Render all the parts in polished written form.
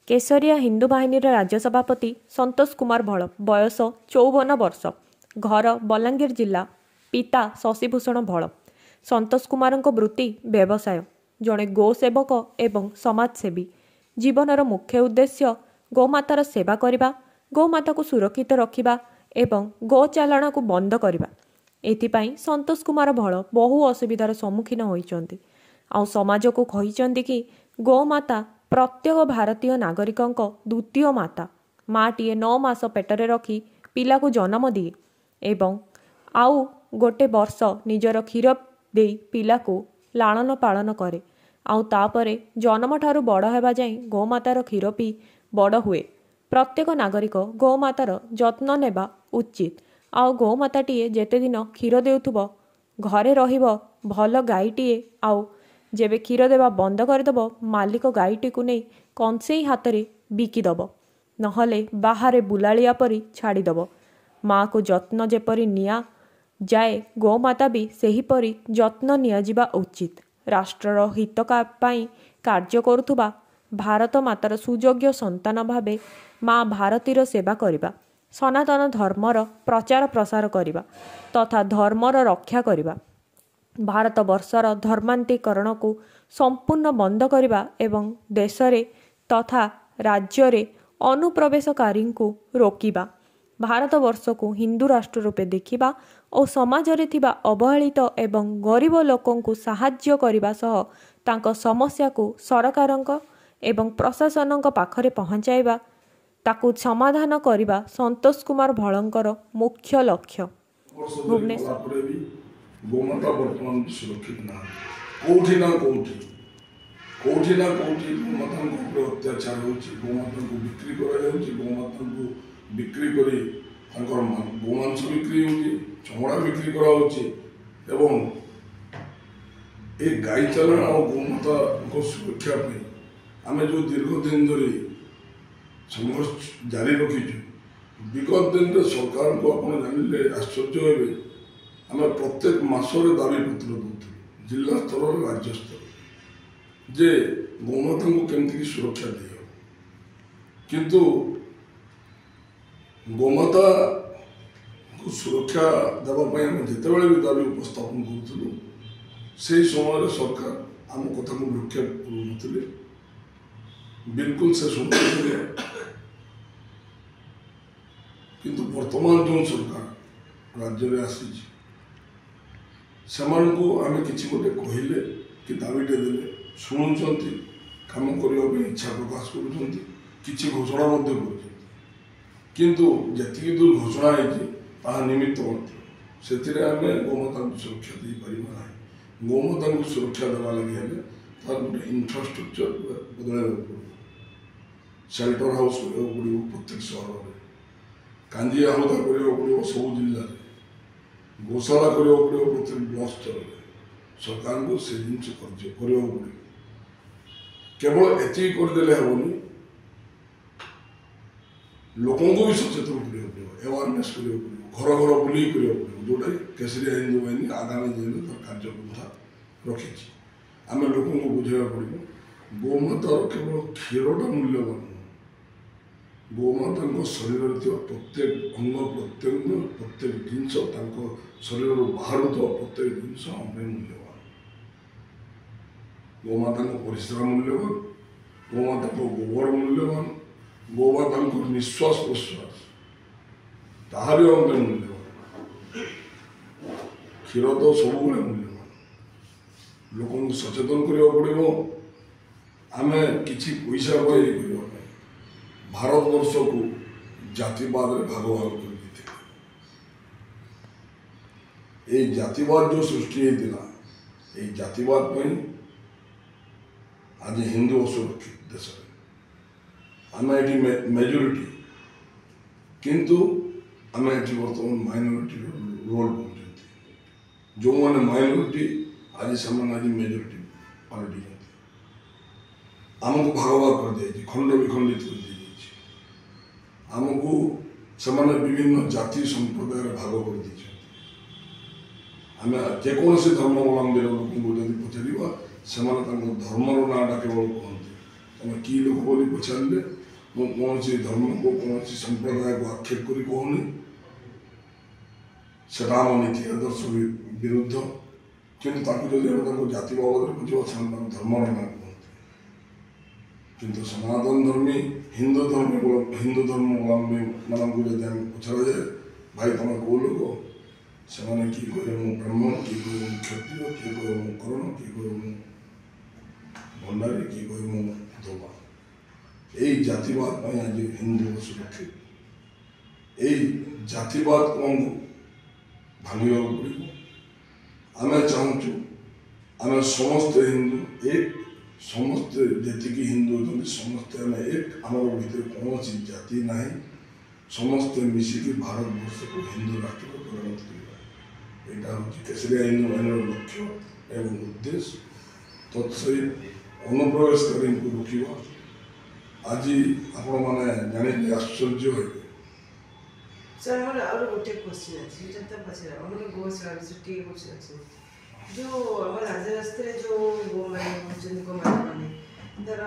केशरिया हिंदू बाहिनी राज्य सभापति संतोष कुमार भल बयस 54 वर्ष घर बलांगीर जिला पिता शशिभूषण भल। संतोष कुमार वृत्ति व्यवसाय जड़े गोसेवक एवं समाजसेवी। जीवनर मुख्य उद्देश्य गोमातार सेवा करने गोमाता को सुरक्षित रखा एवं गोचालाण को बंद करने। एथिपाई संतोष कुमार भल बहु असुविधार सम्मुखीन होइचंती। आउ समाज को कहिचंती कि गोमाता प्रत्येक भारतीय नागरिकों द्वितीय माता। माटीए 9 मास पेटरे रखी पिला को जन्म दिए एवं आउ गोटे वर्ष निजर क्षीर दे पिला को लालन पालन करे। आउ तापरे जन्म ठारू बड़ हेबा जाए गोमातार क्षीर पी बड़ हुए। प्रत्येक नागरिक गोमातार जत्न नेबा उचित। आउ गोमाताटीए जेते दिन क्षीर देउथुबो घरे रहिबो भल गाईटीए। आउ जेबे क्षीर देवा बंद करदेव मालिक गाईटी को नहीं कंसेई हाथ में बिकिदब नहले बाहर बुलालिया परी छाड़ीदब। माँ को जत्न जेपरी निया जाए गोमाता भी सेहीपरी जत्न नियाजिबा उचित। राष्ट्रर हित पाई कार्य करुथुबा भारत मातार सुयोग्य संतान भावे माँ भारतीर सेवा करिबा, सनातन धर्मर प्रचार प्रसार करिबा तथा धर्मर रक्षा करिबा, भारत वर्षर धर्मांतरीकरण को संपूर्ण बंद करने एवं देशरे तथा राज्य अनुप्रवेशकारी को रोकिबा, भारत वर्ष को हिंदू राष्ट्र रूपे देखिबा और समाज रे थिबा अवहेलित एवं गरीब लोकों को साहाय्य करने सह तांको समस्या को सरकारंक एवं प्रशासनक पाखरे पहुंचाइबा ताकू समाधान करने संतोष कुमार भलंकर मुख्य लक्ष्य। भुवनेश्वर गोमाता बर्तमान सुरक्षित ना कौटी ना कौटी गोमाता अत्याचार होची। गोमाता को बिक्री करा गोमाता को बिक्री करी गोमांस बिक्री होची, चमड़ा बिक्री करा होची एवं ए गाई चालाण और गोमाता को सुरक्षा पे आमे जो दीर्घ दिन धरी संघर्ष जारी रखीचु। विगत दिन रे सरकार को आपण जानिले आश्चर्य हेबे आम प्रत्येक मासरे दाबी पत्र दूँ जिला स्तर राज्य स्तर जे गोमाता को केमती सुरक्षा दी किंतु गोमाता को सुरक्षा देवाई आम जिते भी दाबी उपस्थापन करूँ से समय सरकार आम कथा को लक्ष्य करूँ बिल्कुल से शुणुले किंतु वर्तमान जो सरकार राज्य में आसी सेमान को आमे किसी गोटे कहले कि दाबीटे देले शुणुंट कम करने इच्छा प्रकाश कर घोषणा किंतु जी दूर घोषणा है निमित्त मात्र से आम गोमाता को सुरक्षा दे पारा ना। गोमाता को सुरक्षा देवा लगे तार गोटे इनफ्रास्ट्रक्चर बदल पड़ो। शेल्टर हाउस पड़ो प्रत्येक सहर में, कांजी आहदा पड़ो सब जिले में, गोशाला पड़ो प्रत्येक ब्लक स्तर में। सरकार को से जिन पड़ो केवल एति करदे हेनी लोकों को भी सचेतन करा अवेयरनेस करा घर घर बुले करा जोटा केशरिया हिंदू बाहिनी आगामी दिन में कार्यपंथा रखी। आम लोक बुझा पड़ो गोमातार केवल क्षीरटा मूल्यवान गोमाता शरीर प्रत्येक अंग प्रत्येक जिनस शरीर बाहर प्रत्येक जिनस मूल्यवान। गोमाता परिश्रम मूल्यवान, गोमाता गोबर मूल्यवान, गोमाता निश्वास प्रश्वास ताहारी अंग मूल्यवान। क्षीर तो सब मूल्यवान। लोक सचेतन करा पड़ो आम कि पैसा पाई भारत वर्ष को जातिवाद भाग भाग कर जातिवाद जो सृष्टि होता जातिवाद आज हिंदू असुरक्षित देश आम ये मेजोरिटी किंतु आम ये बर्तमान माइनोरिटी रोल पहुँचती जो मैंने माइनोरिटी आज से आज मेजोरिटी पलटि आमको भाग भाग कर दी खंड विखंडित कर दी आमको से विभिन्न जाति संप्रदाय भाग कर दी। आम जेकोसी धर्मावलंबी लोक जब पचार से धर्मर नाटा केवल कहते तुम कि लोक बोली पचारे कौन धर्म को कौन संप्रदाय को आक्षेप कर कहूनी से नीति आदर्श विरुद्ध किंतु जब जाति बाबद बुझे धर्म ना कहते किंतु सनातन धर्मी हिंदू धर्मावलंबी मानक जब पचरा जाए भाई तुम कौ लोक से किए कहे मु ब्राह्मण किए कहे मु क्षत्रिय किए कहे मु कर्ण किए कहे मु भंडारी किए कहे मु धोबा यही जातिवाद आज हिंदू सुरक्षित यही जातिवाद को आमको भांगा पड़ो आम चाहूँ आम समस्ते हिंदू एक समस्ते जी हिंदू होती समस्ते आम एक आम भर कौन जाति ना समस्ते मिसिकी भारत वर्ष को हिंदू राष्ट्र को परिणत करवा यहाँ हूँ केसरिया हिंदू बाहिनी लक्ष्य एवं उद्देश्य तत्सहित अनुप्रवेशकारी को रोकवा आज आपण मैंने जाने आश्चर्य है सर हमारे और गोटे क्वेश्चन अच्छे जनता पचरा हमारे गौशाला टी क्वेश्चन अच्छे जो हमारे राज्य रास्ते जो गो मैंने होचन गो मैंने तर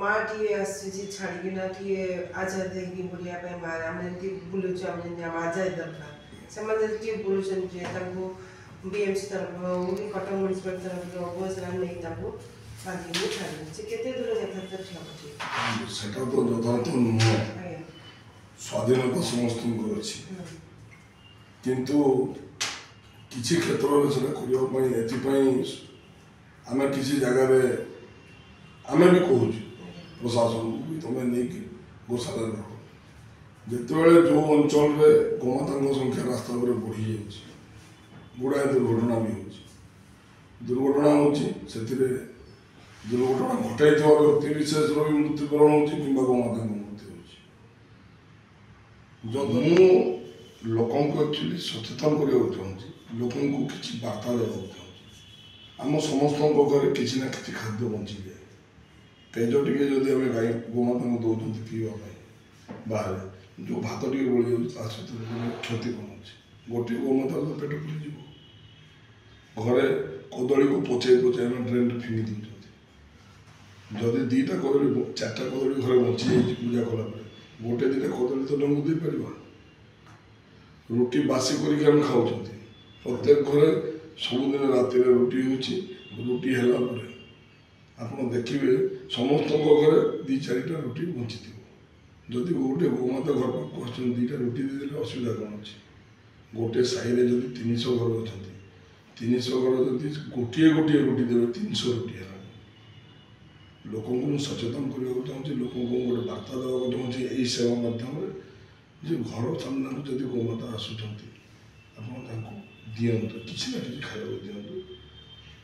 माँ टी आसी छाड़ीना टी आजाद है बुलिया पे मार आम जमी बुलूचे आम जमी आजाद दरकार से टी बुलूचन बीएमसी तरफ कटक म्यूनिसिपालिटी तरफ गौशाला नहीं बांधी छाड़ी से केते दूर यथार्थ ठीक सेटा तो यथार्थ नुह स्वाधीनता समस्त किंतु किसी क्षेत्र में करने आम किसी जगह आम भी कहूँ प्रशासन को भी तुम्हें नहीं कि गौशाला रख जिते जो अंचल में गोमाता संख्या रास्ता पर बढ़ी जाए गुड़ाए दुर्घटना भी दुर्घटना हो दुर्घटना घटाई व्यक्ति विशेष भी मृत्युकरण हो गोमाता मृत्यु जब मु लोक एक्चुअली सचेतन करने चाहूँगी लोक किसी बार्ता देवा चाहूँगी आम समस्त घर किसी ना कि खाद्य बची जाए तेज टे जदि आम गाई गोमाता को दौरान पीवा बाहर जो भात टे बड़ी जाए क्षति कौन गोटे गोमाता तो पेट फुल घरे कदली को पचे पचे आम ड्रेन फिंगी दूसरी जदि दीटा कदली चार्टा कदली घरे बची जाए पूजा कला गोटे दिन कदली तो डंगू दे पार रुटी बासी करके खाऊ प्रत्येक घरे सबुदिन राति रुटी होटी है आप देखिए समस्त घरे दी चारिटा रुटी बची जदि गोटे गोमाता घर पाक आस दीटा रुटी देदेले असुविधा कौन अच्छे गोटे साई में जब 300 घर अच्छा 300 घर जब गोटे गोटे रुटी देवे 300 रुटी है लोक सचेतन करने चाहूँगी लोक गोटे बार्ता देवा चाहूँगी यही सेवा माध्यम जे घर सामना जब गोमाता आसुँच दिंतु किसी ना कि खाया दिंतु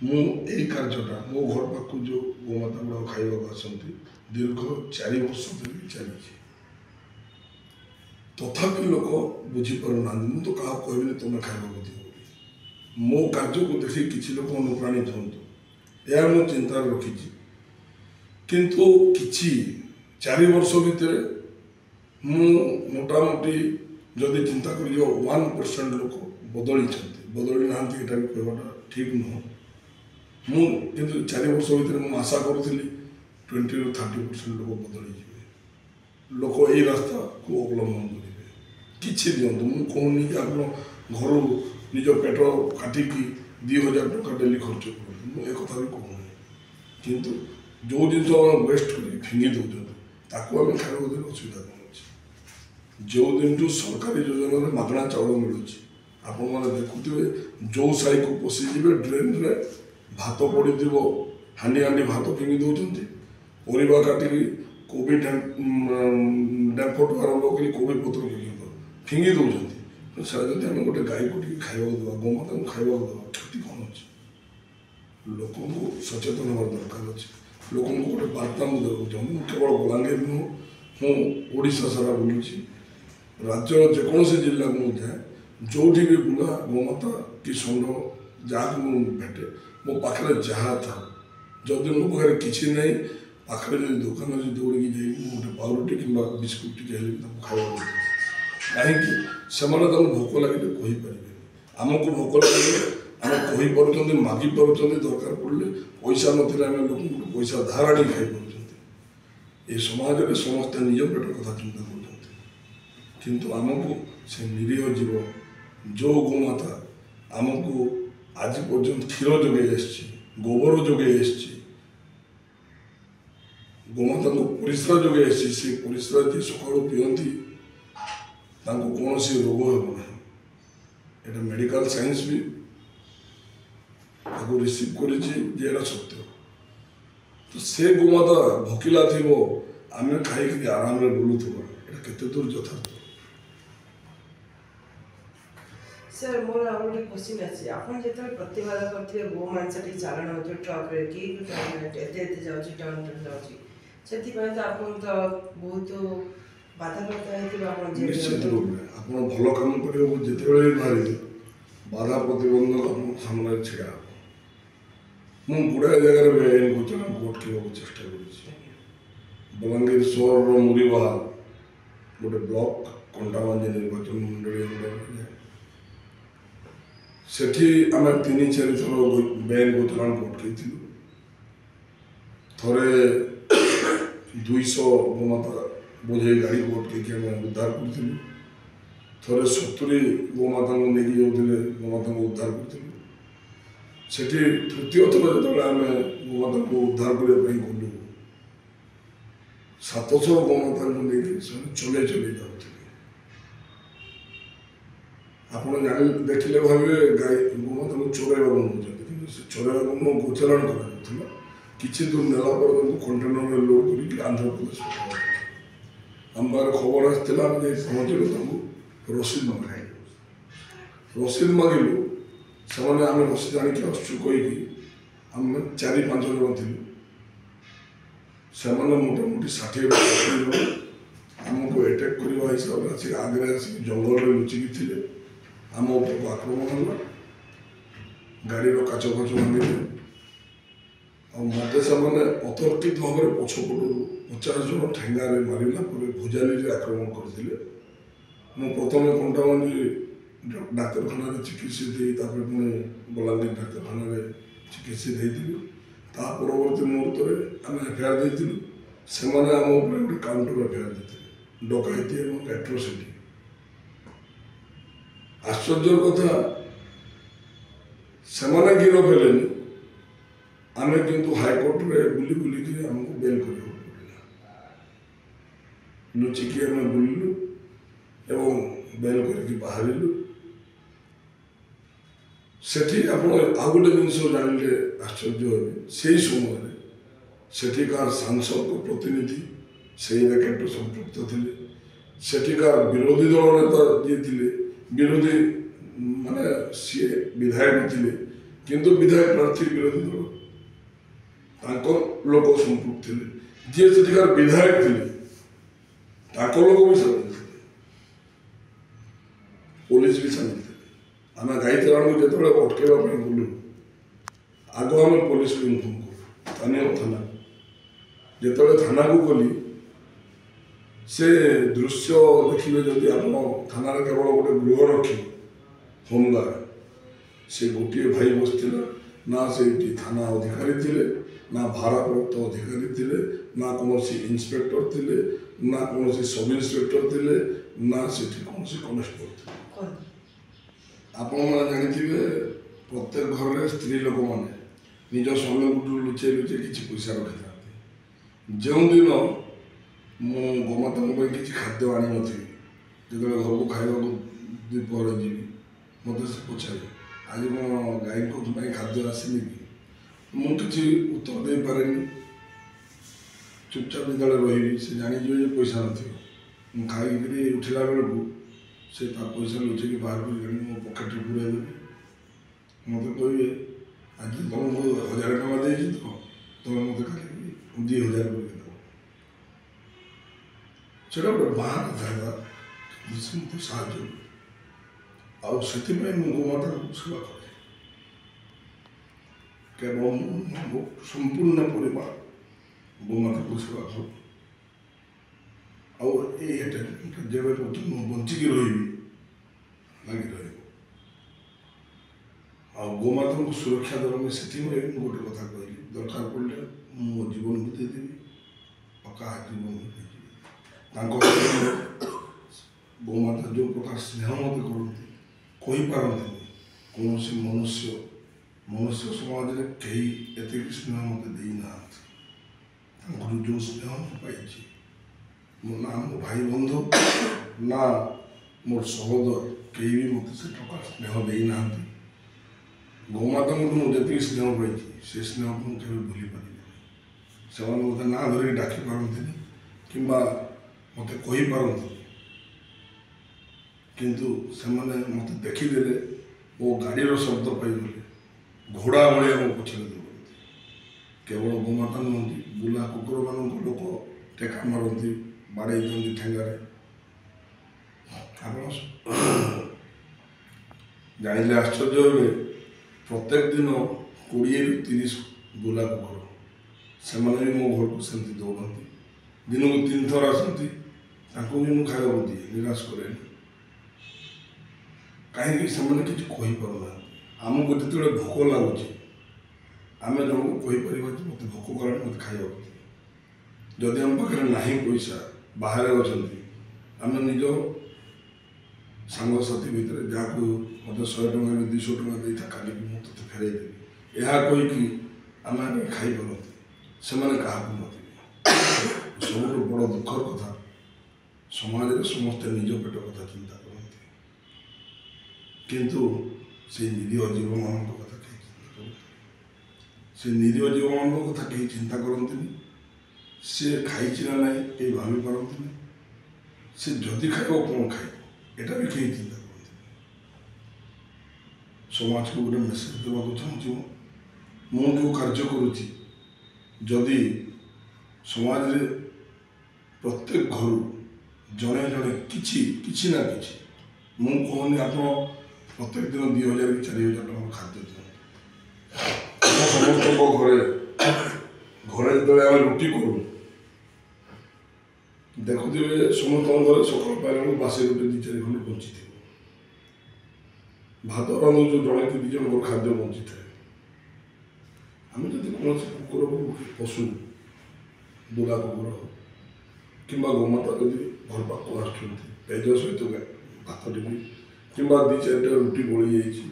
मुझे कार्यटा मो घर पाक जो गोमाता गुड़ा खावा आसती दीर्घ 4 वर्ष धरिकी चली तथापि लोक बुझीपार मुझे तो क्या कहबी तुम्हें खावा दिव मो कार्य को देखिए किसी लोक अनुप्राणित हूँ यह मो चिंतार रखी किंतु किछि 4 वर्ष भितर मु मोटामोटी जदि चिंता कर 1% लोक बदली ना कहवाटा ठीक नुह मुझे 4 वर्ष भितर मुझे आशा करूँ 20 ରୁ 30% लोक बदली जाए लोक यही रास्ता को अवलंबन करेंगे किसी दिंतु मुझे कहूनी कि आप घर निज पेट काटिकी 2000 टका डेली खर्च कर एक भी कहूँ किंतु जो जिन वेस्ट कर फिंगी दौरान ताकू आम खाया देने असुविधा कौन अच्छे जो दिन सरकारी योजन मागणा चाउल मिलूँ आपण मैंने देखुए जो साई को पशिजे ड्रेन रे भात पड़ हांडी हांडी भात फिंगी दौरान परिवा काटिकी कोबी डेम्फटू आरंभ कर कोबी पत्र फिंगी दौरान से जब आम गोटे गाई को खावा देवा गोमाता को खावा देवा क्षति कौन अच्छे लोक सचेतन हमार दरकार अच्छे लोक गोटे बार्ता मुझे चाहूँ केवल बलांगीर नुह मुझा सारा बुलूची राज्यर जेकोसी जिला को जाए जो भी बुला गोमाता कि षंड जहाँ भेटे मो पाखे जहाँ था जदि मो पाखे किसी ना पाखे जो दुकान अच्छे दौड़ी जाए गोटे पाउरुटी कि बिस्कुट टी खावा कहीं से भोक लगे कहीपर आमको भोक लगे आम कहीपर मागि पार्टी दरकार पड़े पैसा ना लोक पैसा धार आनी खाई ए समाज में समस्ते निज पेट कथा चिंता कर किंतु आमको से निरीह जीव जो गोमाता आमको आज पर्यंत क्षीर जोगे गोबर जोगे गोमाता को परिश्रा जोगे से परिश्रा जी सका पीती कौन सी रोग हो ना मेडिकल साइंस भी रिसीव कर सत्य तो से गोमाता भोकिला थी आम खाई आराम से बुलूवा केते दूर यथार्थ। सर मोर आउ गोटे क्वेश्चन अच्छे आप जो प्रतिवाद करते गो मांस टी चालाण हो ट्रक रे कि एते जाऊँ टाउन जाऊँ से तो आप तो बहुत बाधाप्रत होती निश्चित रूप में आप भल कम कर जिते बाहर बाधा प्रतिबंधक आप सामने छिड़ा मु गुड़ाए जगह बेआईन को चला अटक चेष्टा कर बलांगीर सहर मुरीबाहा गोटे ब्लॉक कंटाबांजी निर्वाचन मंडल सेठी आम 3-4 थर बेआईन को चलाण को अटकई थरे 200 गोमाता बोझे गाड़ी को अटकई आम उद्धार करूँ थरे 70 गोमाता को लेकिन जाऊे गोमाता को उद्धार करूँ सेठी तृतीय थर जो आम गोमाता को उद्धार करने गलु 700 गोमाता को लेकिन चले जाते आप देखिले भावे गाई गोमाता को चोरैवा नौ चोरैवा नौ गोचारण कर किसी दूर नेला कंटेनर लोड कर आंध्र प्रदेश आम पाखे खबर आसाला पहुँचलु रसीद मांग रसीद मागिलु से आम रसीद आणिक आसु कहीकि आम 4-5 जन थी से मोटामोटी 60 जन आमको अटैक करने हिसाब से आगे आसिक जंगल में लुचिकी थे आम उपरको आक्रमण है गाड़ी काच फाच भांगे मत से अतर्कित भाव में पछपटू 50 जन ठेंगारे मारा भुजाली आक्रमण करते मु प्रथम कंटाबांजी डाक्तखाना चिकित्सित पुणी बलांगीर डाक्तखाना चिकित्सित होता परवर्त मुहूर्त में आम एफआईआर देलु से आम गोटे काउंटर एफआईआर देते डकायती और एट्रोसिटी आश्चर्य कथा से गिरफ हेले आम किंतु हाईकोर्ट में बुली बुलिक आमको बेल कर लुचिकी आम बुलू एवं बेल करके बाहर सेठी आप गोटे जिनस जानले आश्चर्य से समय सेठिकार सांसद को प्रतिनिधि से रैकेट संपृक्त थे सेठिकार विरोधी दल नेता जी थे विरोधी माने सी विधायक थे किंतु विधायक प्रार्थी विरोधी दल लोक संपृक्त थे जी सेठिकार विधायक थे लोक भी सामिल थे पुलिस भी सामिल थे आम गाई चलाण को जो अटकवा गलु आग आम पुलिस को इनफर्म करूँ स्थानीय थाना जो थाना को गली से दृश्य देखिए जदि आप थाना केवल गोटे गृहरक्षी होमगार्ड से गोटे भाई बसला ना से थाना अधिकारी थे ना भारप्राप्त अधिकारी थे ना कौन इन्स्पेक्टर थे ना कौन सब इन्स्पेक्टर थे ना से कौन कनेस्टेबल थे आपण मैंने जानी प्रत्येक घर में स्त्री लोक मैंने निज स्वामी को लुचे लुचे किसी पैसा रखी था जो दिन मु गोमाता किसी खाद्य आनी नी जो घर को खावा द्वीपर जी मत से पचारे आज मो गाई को खाद्य आसनी कि मुझे उत्तर दे पारे चुपचाप जो रही से जानी पैसा न खाई उठला बेलू से पैसा लुचेक बाहर कर मो पकेट पूरा देवी मत कहे आज तुमको 1000 टका दे तो तुम मत खाली 2000 कर सेटा गोटे बाहर कथा मत साहय आती गोमाता को सेवा करे केवल संपूर्ण परिवार गोमाता को सेवा करूँ जब बंचिक रही लगी रही गोमाता को सुरक्षा देवा से गोटे कथा कहली दरकार पड़े मो जीवन भी देदेवी ପକ୍କା ଜୀବନ ତାଙ୍କ ଗୋମାତା ଯେଉଁ ପ୍ରକାର ସ୍ନେହ ମୋତେ କରନ୍ତି କହିପାରନ୍ତିନି। କୌଣସି ମନୁଷ୍ୟ ସମାଜରେ କେହି ଏତିକି ସ୍ନେହ ମୋତେ ଦେଇନାହାନ୍ତି। ତାଙ୍କଠୁ ଯେଉଁ ସ୍ନେହ ମୁଁ ପାଇଛି, ନା ମୋ ଭାଇ ବନ୍ଧୁ ନା ମୋର ସହୋଦର କେହି ବି ମୋତେ ସେ ପ୍ରକାର ସ୍ନେହ ଦେଇନାହାନ୍ତି। ଗୋମାତାଙ୍କଠୁ ମୁଁ ଯେତିକି ସ୍ନେହ ପାଇଛି ସେ ସ୍ନେହକୁ ମୁଁ କେବେ ଭୁଲି ପାରିବିନି। ସେମାନେ ମୋତେ ନାଁ ଧରିକି ଡାକି ପାରନ୍ତିନି କିମ୍ବା ମୋତେ କହିପାରନ୍ତିନି, କିନ୍ତୁ ସେମାନେ ମୋତେ ଦେଖିଦେଲେ ଓ ଗାଡ଼ିର ଶବ୍ଦ ପାଇଗଲେ ଘୋଡ଼ା ଭଳିଆ ମୋ ପଛରେ ଦୌଡ଼ନ୍ତି। କେବଳ ଗୋମାତା ନୁହନ୍ତି, ବୁଲା କୁକୁରମାନଙ୍କୁ ଲୋକ ଟେକା ମାରନ୍ତି, ବାଡ଼େଇ ଦିଅନ୍ତି ଠେଙ୍ଗାରେ। ଆପଣ ଜାଣିଲେ ଆଶ୍ଚର୍ଯ୍ୟ ହେବେ, ପ୍ରତ୍ୟେକ ଦିନ 20ରୁ 30 ବୁଲା କୁକୁର ସେମାନେ ବି ମୋ ଘରକୁ ସେମିତି ଦୌଡ଼ନ୍ତି। ଦିନକୁ 3 ଥର ଆସନ୍ତି, ତାଙ୍କୁ ବି ମୁଁ ଖାଇବାକୁ ଦିଏ, ନିରାଶ କରେନି। କାହିଁକି ସେମାନେ କିଛି କହିପାରୁନାହାନ୍ତି। ଆମକୁ ଯେତେବେଳେ ଭୋକ ଲାଗୁଛି ଆମେ ଜଣକୁ କହିପାରିବା ଯେ ମୋତେ ଭୋକ କଲାଣି, ମୋତେ ଖାଇବାକୁ ଦିଏ। ଯଦି ଆମ ପାଖରେ ନାହିଁ ପଇସା, ବାହାରେ ଅଛନ୍ତି, ଆମେ ନିଜ ସାଙ୍ଗସାଥି ଭିତରେ ଯାହାକୁ ମୋତେ 100 ଟଙ୍କା କି 200 ଟଙ୍କା ଦେଇଥା, କାଲିକି ମୁଁ ତୋତେ ଫେରାଇ ଦେବି, ଏହା କହିକି ଆମେ ଖାଇପାରନ୍ତି। ସେମାନେ କାହାକୁ ନଥିବେ। ସବୁଠୁ ବଡ଼ ଦୁଃଖର କଥା, ସମାଜରେ ସମସ୍ତେ ନିଜ ପେଟ କଥା ଚିନ୍ତା କରନ୍ତି, କିନ୍ତୁ ସେ ନିରୀହ ଜୀବମାନଙ୍କ କଥା କେହି ଚିନ୍ତା କରନ୍ତି। ସେ ନିରୀହ ଜୀବମାନଙ୍କ କଥା କେହି ଚିନ୍ତା କରନ୍ତିନି। ସେ ଖାଇଛି ନା ନାହିଁ କେହି ଭାବିପାରନ୍ତିନି। ସେ ଯଦି ଖାଇବ କ'ଣ ଖାଇବ ଏଟା ବି କେହି ଚିନ୍ତା କରନ୍ତିନି। ସମାଜକୁ ଗୋଟେ ମେସେଜ ଦେବାକୁ ଚାହୁଁଛି, ମୁଁ ଯେଉଁ କାର୍ଯ୍ୟ କରୁଛି, ଯଦି ସମାଜରେ ପ୍ରତ୍ୟେକ ଘରୁ ଜଣେ ଜଣେ କିଛି ନା କିଛି, ମୁଁ କହୁନି ଆପଣ ପ୍ରତ୍ୟେକ ଦିନ 2000 କି 4000 ଟଙ୍କା ଖାଦ୍ୟ ଦିଅନ୍ତୁ। ସମସ୍ତଙ୍କ ଘରେ ଯେତେବେଳେ ଆମେ ରୁଟି କରୁ, ଦେଖୁଥିବେ ସମସ୍ତଙ୍କ ଘରେ ସକାଳ ପାଇଲା ବେଳକୁ ବାସି ରୁଟି 2-4 ଖଣ୍ଡେ ବଞ୍ଚିଥିବ। ଭାତ ରାନ୍ଧୁଛୁ, ଜଣେ କି 2 ଜଣଙ୍କର ଖାଦ୍ୟ ବଞ୍ଚିଥାଏ। ଆମେ ଯଦି କୌଣସି କୁକୁରକୁ, ପଶୁ ବୁଲା କୁକୁର କିମ୍ବା ଗୋମାତା ଯଦି ଘର ପାଖକୁ ଆସୁଛନ୍ତି, ପେଜ ସହିତ ଭାତ ଟିକେ କିମ୍ବା 2-4ଟା ରୁଟି ବଳି ଯାଇଛି,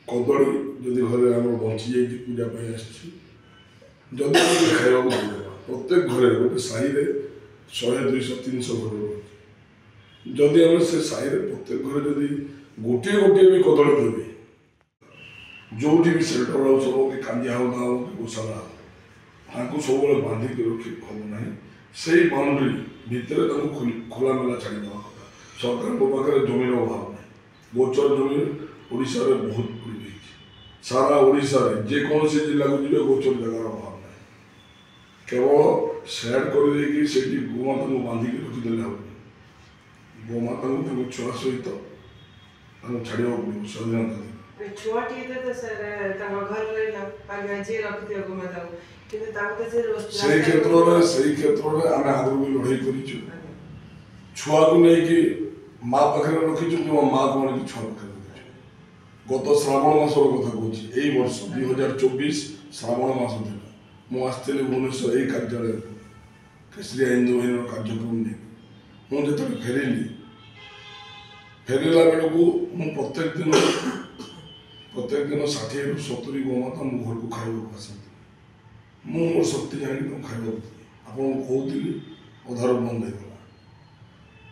କଦଳୀ ଯଦି ଘରେ ଆମର ବଞ୍ଚି ଯାଇଛି, ପୂଜା ପାଇଁ ଆସିଛି, ଯଦି ଆମେ ଖାଇବାକୁ ଦେବା। ପ୍ରତ୍ୟେକ ଘରେ ଗୋଟେ ସାହିରେ 100, 200, 300 ଘର ରହୁଛି। ଯଦି ଆମେ ସେ ସାହିରେ ପ୍ରତ୍ୟେକ ଘରେ ଯଦି ଗୋଟିଏ ବି କଦଳୀ ଦେବେ, ଯେଉଁଠି ବି ସେଲ୍ଟର ହାଉସ୍ ହବ କି କାଞ୍ଜିଆ ହଉଦା ହବ କି ଗୋଶାଳା ହବ, ତାଙ୍କୁ ସବୁବେଳେ ବାନ୍ଧିକି ରଖି ହବ ନାହିଁ। ସେଇ ବାଉଣ୍ଡ୍ରି ଭିତରେ ତାଙ୍କୁ ଖୋଲାମେଲା ଛାଡ଼ିଦେବା କଥା। ସରକାରଙ୍କ ପାଖରେ ଜମିର ଅଭାବ ନାହିଁ। ଗୋଚର ଜମି ଓଡ଼ିଶାରେ ବହୁତ ପଡ଼ିଯାଇଛି। ସାରା ଓଡ଼ିଶାରେ ଯେକୌଣସି ଜିଲ୍ଲାକୁ ଯିବେ ଗୋଚର ଜାଗାର ଅଭାବ ନାହିଁ। କେବଳ ସେଟ୍ କରିଦେଇକି ସେଇଠି ଗୋମାତାଙ୍କୁ ବାନ୍ଧିକି ରଖିଦେଲେ ହେବନି। ଗୋମାତାଙ୍କୁ ତାଙ୍କ ଛୁଆ ସହିତ ତାଙ୍କୁ ଛାଡ଼ିବାକୁ ପଡ଼ିବ ସ୍ୱାଧୀନତା ଦେଇ। ଛୁଆଟିଏ ତ ସାର୍ ତାଙ୍କ ଘରେ ରହିଲା, ଯିଏ ରଖିଥିବ ଗୋମାତାକୁ, କିନ୍ତୁ ତାଙ୍କୁ ତ ସେଇ କ୍ଷେତ୍ରରେ ଆମେ ଆଗରୁ ବି ଲଢ଼େଇ କରିଛୁ। ଛୁଆକୁ ନେଇକି ମା ପାଖରେ ରଖିଛୁ କିମ୍ବା ମାକୁ ଆଣିକି ଛୁଆ ପାଖରେ ରଖିଛୁ। ଗତ ଶ୍ରାବଣ ମାସର କଥା କହୁଛି, ଏଇ ବର୍ଷ 2024 ଶ୍ରାବଣ ମାସ ଥିଲା, ମୁଁ ଆସିଥିଲି ଭୁବନେଶ୍ୱର ଏଇ କାର୍ଯ୍ୟାଳୟକୁ, କେଶରୀ ହିନ୍ଦୁ ବାହିନୀର କାର୍ଯ୍ୟକ୍ରମ ନେଇକି। ମୁଁ ଯେତେବେଳେ ଫେରିଲା ବେଳକୁ ମୁଁ ପ୍ରତ୍ୟେକ ଦିନ 60ରୁ 70 ଗୋମାତା ମୋ ଘରକୁ ଖାଇବାକୁ ଆସନ୍ତି। ମୁଁ ମୋର ଶକ୍ତି ଜାଣିକି ତାଙ୍କୁ ଖାଇବାକୁ ଦିଏ। ଆପଣଙ୍କୁ କହୁଥିଲି, ଅଧାରୁ ବନ୍ଦ ହେଇଗଲା।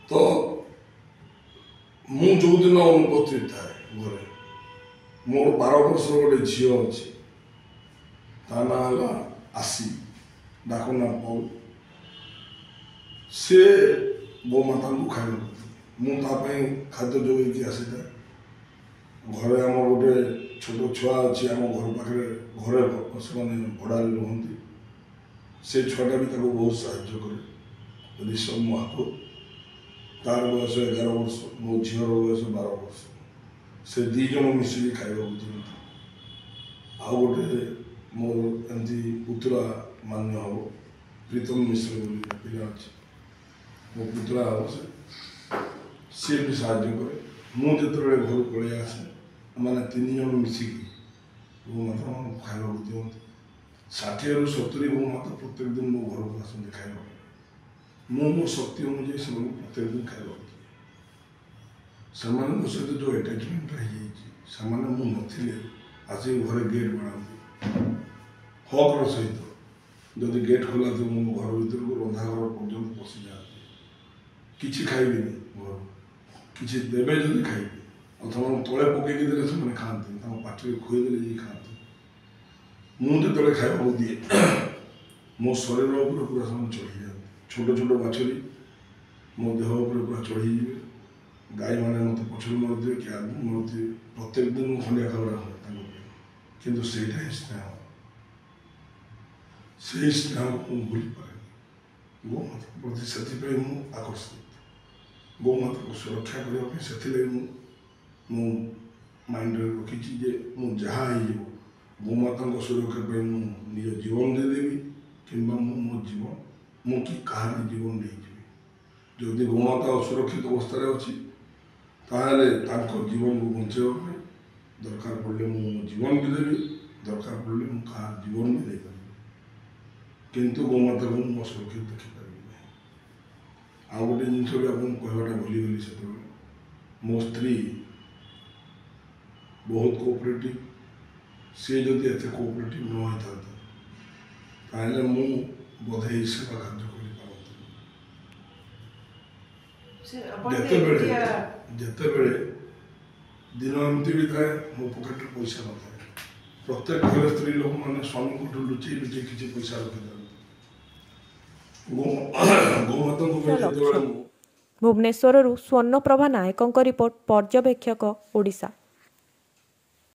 ତ ମୁଁ ଯେଉଁଦିନ ଅନୁପସ୍ଥିତ ଥାଏ ଘରେ, ମୋର 12 ବର୍ଷର ଗୋଟେ ଝିଅ ଅଛି, ତା ନାଁ ହେଲା ଆସି, ଡାକ ନାଁ ପଲ୍। ସେ ଗୋମାତାଙ୍କୁ ଖାଇବାକୁ ଦିଏ। ମୁଁ ତା ପାଇଁ ଖାଦ୍ୟ ଯୋଗାଇକି ଆସିଥାଏ। ଘରେ ଆମର ଗୋଟେ ଛୋଟ ଛୁଆ ଅଛି, ଆମ ଘର ପାଖରେ ଘରେ ସେମାନେ ଭଡ଼ାରେ ରୁହନ୍ତି। ସେ ଛୁଆଟା ବି ତାକୁ ବହୁତ ସାହାଯ୍ୟ କରେ। ରିଷଭ ମହାକୁଡ଼, ତାର ବୟସ 11 ବର୍ଷ, ମୋ ଝିଅର ବୟସ 12 ବର୍ଷ। ସେ 2 ଜଣ ମିଶିକି ଖାଇବାକୁ ଦିଅନ୍ତି। ଆଉ ଗୋଟେ ମୋର ଏମିତି ପୁତୁରା ମାନ୍ୟ ହେବ, ପ୍ରୀତମ ମିଶ୍ର ବୋଲି ପିଲା ଅଛି, ମୋ ପୁତୁରା ହେବ। ସିଏ ବି ସାହାଯ୍ୟ କରେ। ମୁଁ ଯେତେବେଳେ ଘରୁ ପଳେଇ ଆସେ, ମାନେ 3 ଜଣ ମିଶିକି ଗୋମାତାମାନଙ୍କୁ ଖାଇବାକୁ ଦିଅନ୍ତି। ଷାଠିଏରୁ 70 ଗୋମାତା ପ୍ରତ୍ୟେକ ଦିନ ମୋ ଘରକୁ ଆସନ୍ତି ଖାଇବା ପାଇଁ। ମୁଁ ମୋ ଶକ୍ତି ଅନୁଯାୟୀ ସେମାନଙ୍କୁ ପ୍ରତ୍ୟେକ ଦିନ ଖାଇବାକୁ ଦିଏ। ସେମାନଙ୍କ ସହିତ ଯେଉଁ ଆଟାଚମେଣ୍ଟଟା ହେଇଯାଇଛି, ସେମାନେ ମୁଁ ନଥିଲେ ଆସିକି ଘରେ ଗେଟ୍ ବାଡ଼ାନ୍ତି ହକ୍ର ସହିତ। ଯଦି ଗେଟ୍ ଖୋଲା ଥିବ ମୋ ଘର ଭିତରକୁ ରନ୍ଧା ଘର ପର୍ଯ୍ୟନ୍ତ ପଶିଯାଆନ୍ତି। କିଛି ଖାଇବିନି, ଘରୁ କିଛି ଦେବେ ଯଦି ଖାଇବି, ଅଥବା ତଳେ ପକେଇକି ଦେଲେ ସେମାନେ ଖାଆନ୍ତିନି, ତାଙ୍କ ପାଟିରେ ଖୁଆଇଦେଲେ ଯାଇକି ଖାଆନ୍ତି। ମୁଁ ଯେତେବେଳେ ଖାଇବାକୁ ଦିଏ ମୋ ଶରୀର ଉପରେ ପୁରା ସେମାନେ ଚଢ଼ିଯାଆନ୍ତି। ଛୋଟ ଛୋଟ ବାଛୁରୀ ମୋ ଦେହ ଉପରେ ପୁରା ଚଢ଼ିଯିବେ। ଗାଈମାନେ ମୋତେ ପଛରୁ ମାରୁଥିବେ କି ଆଗକୁ ମାରୁଥିବେ। ପ୍ରତ୍ୟେକ ଦିନ ମୁଁ ଖଣ୍ଡିଆ ଖାବରା ହୁଏ ତାଙ୍କ ପାଇଁ, କିନ୍ତୁ ସେଇଟା ହିଁ ସ୍ନେହ। ସେଇ ସ୍ନେହକୁ ମୁଁ ଭୁଲିପାରେନି ଗୋମାତା ପ୍ରତି। ସେଥିପାଇଁ ମୁଁ ଆକର୍ଷିତ ଗୋମାତାକୁ ସୁରକ୍ଷା କରିବା ପାଇଁ। ସେଥିଲାଗି ମୁଁ ମାଇଣ୍ଡରେ ରଖିଛି ଯେ ମୁଁ ଯାହା ହେଇଯିବ ଗୋମାତାଙ୍କ ସୁରକ୍ଷା ପାଇଁ ମୁଁ ନିଜ ଜୀବନ ଦେଇଦେବି, କିମ୍ବା ମୁଁ କି କାହାର ଜୀବନ ନେଇଯିବି। ଯଦି ଗୋମାତା ଅସୁରକ୍ଷିତ ଅବସ୍ଥାରେ ଅଛି, ତାହେଲେ ତାଙ୍କ ଜୀବନକୁ ବଞ୍ଚାଇବା ପାଇଁ ଦରକାର ପଡ଼ିଲେ ମୁଁ ମୋ ଜୀବନ ବି ଦେବି, ଦରକାର ପଡ଼ିଲେ ମୁଁ କାହାର ଜୀବନ ବି ଦେଇପାରିବି, କିନ୍ତୁ ଗୋମାତାକୁ ମୁଁ ଅସୁରକ୍ଷିତ ଦେଖିପାରିବି ନାହିଁ। ଆଉ ଗୋଟେ ଜିନିଷ ବି ଆପଣଙ୍କୁ କହିବାଟା ଭୁଲିଗଲି ସେତେବେଳେ, ମୋ ସ୍ତ୍ରୀ ବହୁତ କୋଅପରେଟିଭ୍। ସିଏ ଯଦି ଏତେ କୋଅପରେଟିଭ୍ ନ ହେଇଥାନ୍ତା, ତାହେଲେ ମୁଁ ବୋଧେ ଏହି ସେବା କାର୍ଯ୍ୟ କରିପାରନ୍ତିନି। ଯେତେବେଳେ ଦିନ ଏମିତି ବି ଥାଏ ମୋ ପକେଟରେ ପଇସା ନଥାଏ, ପ୍ରତ୍ୟେକ ଘରେ ସ୍ତ୍ରୀ ଲୋକମାନେ ସ୍ୱାମୀଙ୍କଠୁ ଲୁଚେଇ ଲୁଚେଇ କିଛି ପଇସା ରଖିଥାନ୍ତି। ଗୋମାତାଙ୍କ ପାଇଁ ଯେତେବେଳେ ମୁଁ ଭୁବନେଶ୍ୱରରୁ ସ୍ୱର୍ଣ୍ଣପ୍ରଭା ନାୟକଙ୍କ ରିପୋର୍ଟ, ପର୍ଯ୍ୟବେକ୍ଷକ, ଓଡ଼ିଶା।